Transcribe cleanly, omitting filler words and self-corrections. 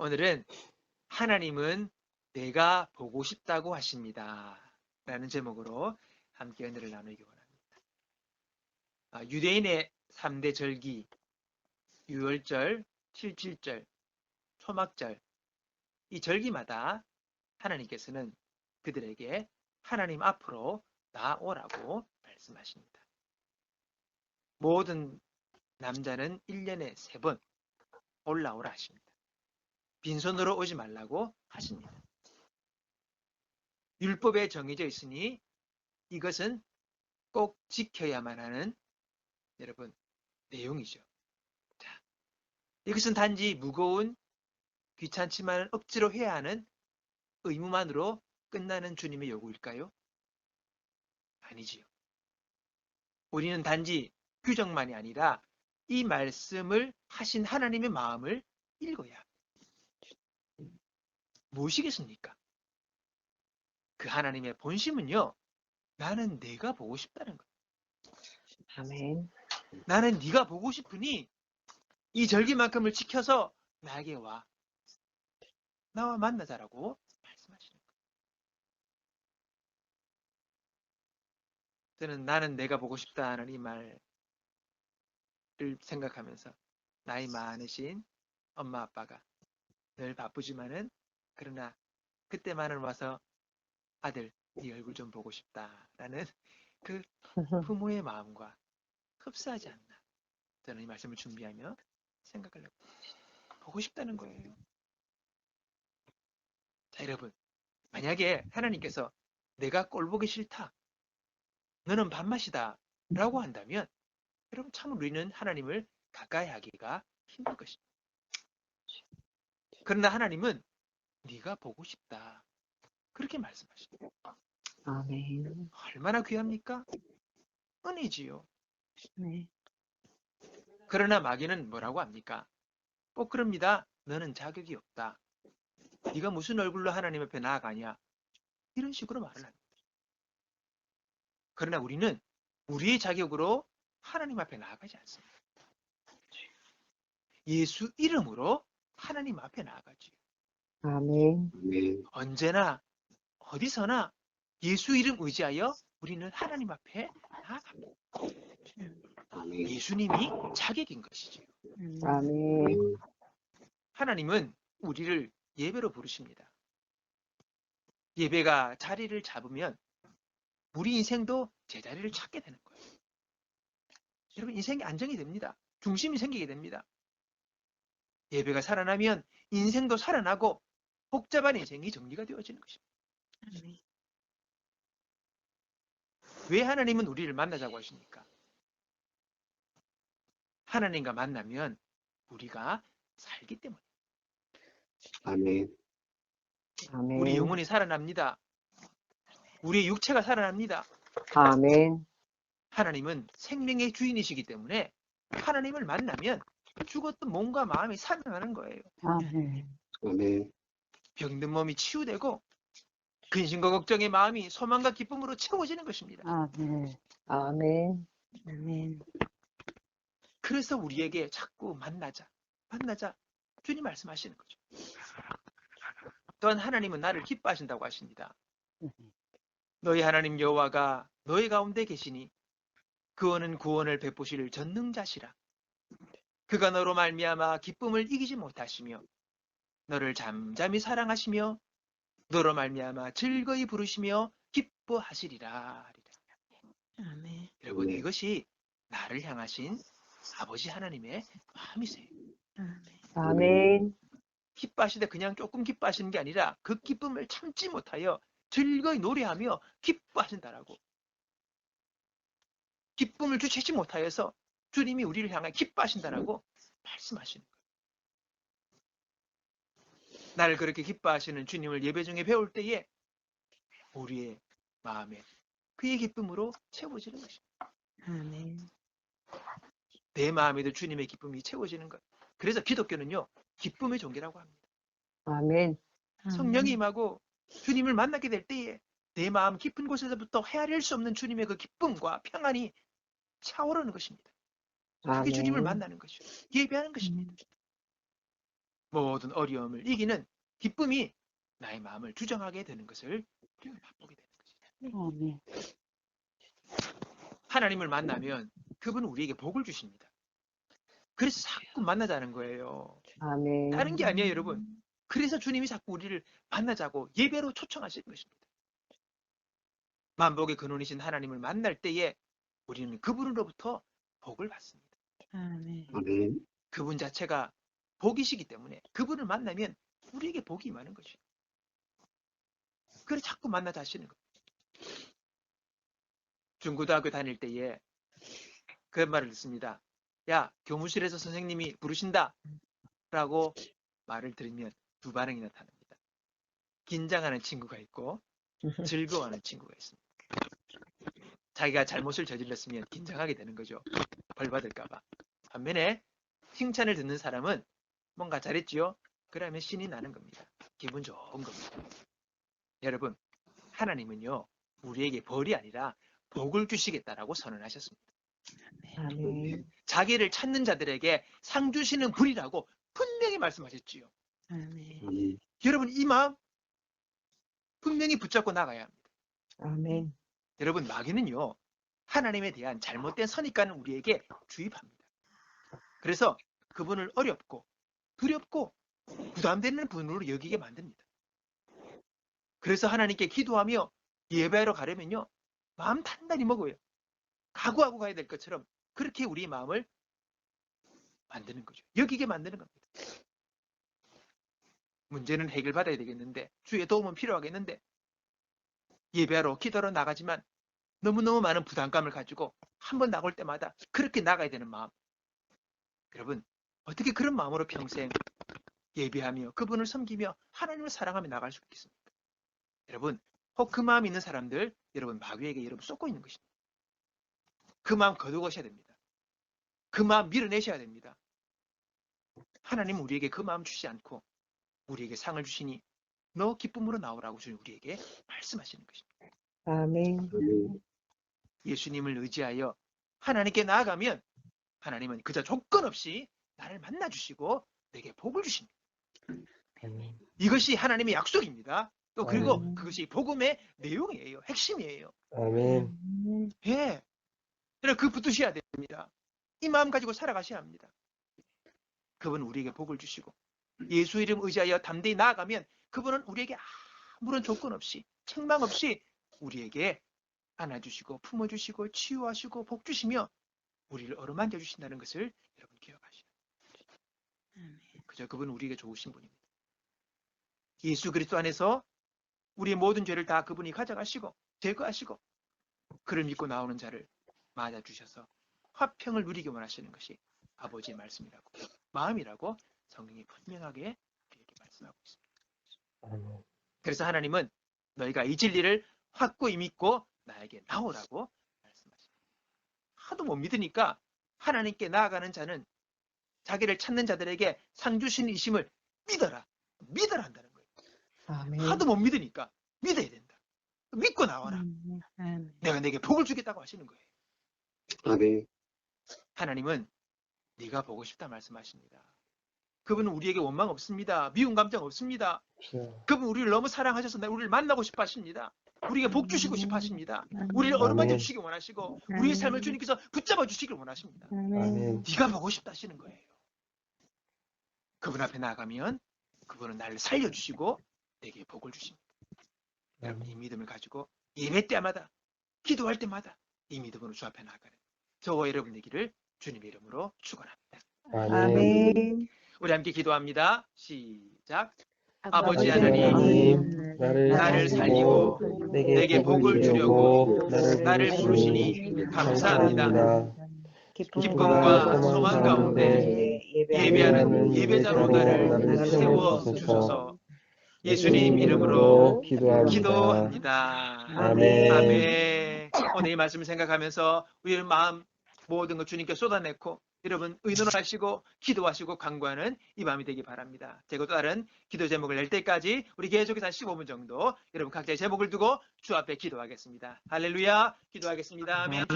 오늘은 하나님은 내가 보고 싶다고 하십니다. 라는 제목으로 함께 은혜를 나누기 원합니다. 유대인의 3대 절기, 유월절, 칠칠절, 초막절, 이 절기마다 하나님께서는 그들에게 하나님 앞으로 나오라고 말씀하십니다. 모든 남자는 1년에 3번 올라오라 하십니다. 빈손으로 오지 말라고 하십니다. 율법에 정해져 있으니 이것은 꼭 지켜야만 하는 여러분 내용이죠. 자, 이것은 단지 무거운 귀찮지만 억지로 해야 하는 의무만으로 끝나는 주님의 요구일까요? 아니지요. 우리는 단지 규정만이 아니라 이 말씀을 하신 하나님의 마음을 읽어야 합니다. 무엇이겠습니까? 그 하나님의 본심은요. 나는 내가 보고 싶다는 거예요. 아멘. 나는 네가 보고 싶으니 이 절기만큼을 지켜서 나에게 와. 나와 만나자라고 말씀하시는 거예요. 저는 나는 내가 보고 싶다는 이 말을 생각하면서 나이 많으신 엄마 아빠가 늘 바쁘지만은 그러나 그때만은 와서 아들 네 얼굴 좀 보고 싶다라는 그 부모의 마음과 흡사하지 않나. 저는 이 말씀을 준비하며 생각을 보고 싶다는 거예요. 자, 여러분, 만약에 하나님께서 내가 꼴 보기 싫다, 너는 밥맛이다 라고 한다면 여러분 참 우리는 하나님을 가까이 하기가 힘들 것입니다. 그러나 하나님은 네가 보고 싶다 그렇게 말씀하십니다. 아멘. 얼마나 귀합니까? 은혜지요. 네. 그러나 마귀는 뭐라고 합니까? 꼭 그럽니다. 너는 자격이 없다. 네가 무슨 얼굴로 하나님 앞에 나아가냐? 이런 식으로 말을 합니다. 그러나 우리는 우리의 자격으로 하나님 앞에 나아가지 않습니다. 예수 이름으로 하나님 앞에 나아가지요. 아멘. 언제나 어디서나 예수 이름 의지하여 우리는 하나님 앞에 나아갑니다. 예수님이 자격인 것이지요. 아멘. 하나님은 우리를 예배로 부르십니다. 예배가 자리를 잡으면 우리 인생도 제자리를 찾게 되는 거예요. 여러분 인생이 안정이 됩니다. 중심이 생기게 됩니다. 예배가 살아나면 인생도 살아나고 복잡한 인생이 정리가 되어지는 것입니다. 왜 하나님은 우리를 만나자고 하십니까? 하나님과 만나면 우리가 살기 때문에. 아멘. 우리 아멘. 영혼이 살아납니다. 우리의 육체가 살아납니다. 아멘. 하나님은 생명의 주인이시기 때문에 하나님을 만나면 죽었던 몸과 마음이 살아나는 거예요. 아멘. 아멘. 병든 몸이 치유되고 근심과 걱정의 마음이 소망과 기쁨으로 채워지는 것입니다. 아멘. 아멘. 아멘. 그래서 우리에게 자꾸 만나자 주님 말씀하시는 거죠. 또한 하나님은 나를 기뻐하신다고 하십니다. 너희 하나님 여호와가 너희 가운데 계시니 그원은 구원을 베푸실 전능자시라. 그가 너로 말미암아 기쁨을 이기지 못하시며 너를 잠잠히 사랑하시며 너로 말미암아 즐거이 부르시며 기뻐하시리라. 아멘. 여러분 이것이 나를 향하신 아버지 하나님의 마음이세요. 아멘. 기뻐하시되 그냥 조금 기뻐하시는 게 아니라 그 기쁨을 참지 못하여 즐거이 노래하며 기뻐하신다라고. 기쁨을 주체치 못하여서 주님이 우리를 향해 기뻐하신다라고 말씀하시는 거예요. 나를 그렇게 기뻐하시는 주님을 예배 중에 배울 때에 우리의 마음에 그의 기쁨으로 채워지는 것입니다. 아멘. 내 마음에도 주님의 기쁨이 채워지는 것. 그래서 기독교는요. 기쁨의 종교라고 합니다. 아멘. 성령이 임하고 주님을 만나게 될 때에 내 마음 깊은 곳에서부터 헤아릴 수 없는 주님의 그 기쁨과 평안이 차오르는 것입니다. 그게 주님을 만나는 것이죠. 예배하는 것입니다. 모든 어려움을 이기는 기쁨이 나의 마음을 주정하게 되는 것을 우리가 맛보게 되는 것이죠. 아멘. 하나님을 만나면 그분은 우리에게 복을 주십니다. 그래서 자꾸 만나자는 거예요. 아멘. 다른 게 아니에요, 여러분. 그래서 주님이 자꾸 우리를 만나자고 예배로 초청하시는 것입니다. 만복의 근원이신 하나님을 만날 때에 우리는 그분으로부터 복을 받습니다. 아멘. 아멘. 그분 자체가 복이시기 때문에 그분을 만나면 우리에게 복이 임하는 것이에요. 그래서 자꾸 만나자 하시는 거예요. 중고등학교 다닐 때에 그런 말을 듣습니다. 야, 교무실에서 선생님이 부르신다 라고 말을 들으면 두 반응이 나타납니다. 긴장하는 친구가 있고 즐거워하는 친구가 있습니다. 자기가 잘못을 저질렀으면 긴장하게 되는 거죠. 벌 받을까 봐. 반면에 칭찬을 듣는 사람은 뭔가 잘했지요? 그러면 신이 나는 겁니다. 기분 좋은 겁니다. 여러분, 하나님은요, 우리에게 벌이 아니라 복을 주시겠다라고 선언하셨습니다. 아멘. 자기를 찾는 자들에게 상 주시는 분이라고 분명히 말씀하셨지요. 아멘. 아멘. 여러분, 이 마음 분명히 붙잡고 나가야 합니다. 아멘. 여러분, 마귀는요, 하나님에 대한 잘못된 선입관을 우리에게 주입합니다. 그래서 그분을 어렵고 두렵고 부담되는 분으로 여기게 만듭니다. 그래서 하나님께 기도하며 예배하러 가려면요, 마음 단단히 먹어요. 각오하고 가야 될 것처럼 그렇게 우리의 마음을 만드는 거죠. 여기게 만드는 겁니다. 문제는 해결받아야 되겠는데, 주의 도움은 필요하겠는데, 예배하러 기도하러 나가지만 너무너무 많은 부담감을 가지고 한번 나갈 때마다 그렇게 나가야 되는 마음. 여러분, 어떻게 그런 마음으로 평생 예배하며 그분을 섬기며 하나님을 사랑하며 나갈 수 있겠습니까? 여러분, 혹 그 마음 있는 사람들, 여러분 마귀에게 여러분 쏟고 있는 것입니다. 그 마음 거두어셔야 됩니다. 그 마음 밀어내셔야 됩니다. 하나님은 우리에게 그 마음 주시지 않고 우리에게 상을 주시니 너 기쁨으로 나오라고 주님 우리에게 말씀하시는 것입니다. 아멘. 아멘. 예수님을 의지하여 하나님께 나아가면 하나님은 그저 조건 없이 나를 만나주시고 내게 복을 주십니다. 아멘. 이것이 하나님의 약속입니다. 또 그리고 아멘. 그것이 복음의 내용이에요. 핵심이에요. 아멘. 예. 그래서 그 붙드셔야 됩니다. 이 마음 가지고 살아가셔야 합니다. 그분은 우리에게 복을 주시고 예수 이름 의지하여 담대히 나아가면 그분은 우리에게 아무런 조건 없이 책망 없이 우리에게 안아주시고 품어주시고 치유하시고 복 주시며 우리를 어루만져 주신다는 것을 여러분 기억하시오. 그저 그분은 우리에게 좋으신 분입니다. 예수 그리스도 안에서 우리의 모든 죄를 다 그분이 가져가시고 제거하시고 그를 믿고 나오는 자를 맞아주셔서 화평을 누리기 원하시는 것이 아버지의 말씀이라고 마음이라고 성경이 분명하게 우리에게 말씀하고 있습니다. 아멘. 그래서 하나님은 너희가 이 진리를 확고히 믿고 나에게 나오라고 말씀하십니다. 하도 못 믿으니까 하나님께 나아가는 자는 자기를 찾는 자들에게 상 주시는 이심을 믿어라. 믿어라 한다는 거예요. 아멘. 하도 못 믿으니까 믿어야 된다. 믿고 나와라. 아멘. 내가 내게 복을 주겠다고 하시는 거예요. 아멘. 하나님은 네가 보고 싶다 말씀하십니다. 그분은 우리에게 원망 없습니다. 미운 감정 없습니다. 그분 우리를 너무 사랑하셔서 우리를 만나고 싶어 하십니다. 우리에게 복 주시고 싶어 하십니다. 우리를 어루만져 주시기 원하시고 우리의 삶을 주님께서 붙잡아 주시길 원하십니다. 아멘. 네가 보고 싶다 하시는 거예요. 그분 앞에 나가면 그분은 나를 살려주시고 내게 복을 주십니다. 여러분 이 믿음을 가지고 예배 때마다 기도할 때마다 이 믿음으로 주 앞에 나가는 저와 여러분 되기를 주님의 이름으로 축원합니다. 아멘. 우리 함께 기도합니다. 시작. 아버지 아버지 하나님, 나를 살리고 내게 복을 주려고 나를 부르시니 감사합니다. 기쁨과 소망 가운데 예배하는 예배자로 나를 세워주소서. 예수님 이름으로 기도합니다. 아멘. 아멘. 오늘 이 말씀을 생각하면서 우리의 마음 모든 것 주님께 쏟아내고 여러분 의논하시고 기도하시고 간구하는 이 밤이 되기 바랍니다. 제가 또 다른 기도 제목을 낼 때까지 우리 계속해서 한 15분 정도 여러분 각자의 제목을 두고 주 앞에 기도하겠습니다. 할렐루야. 기도하겠습니다. 아멘.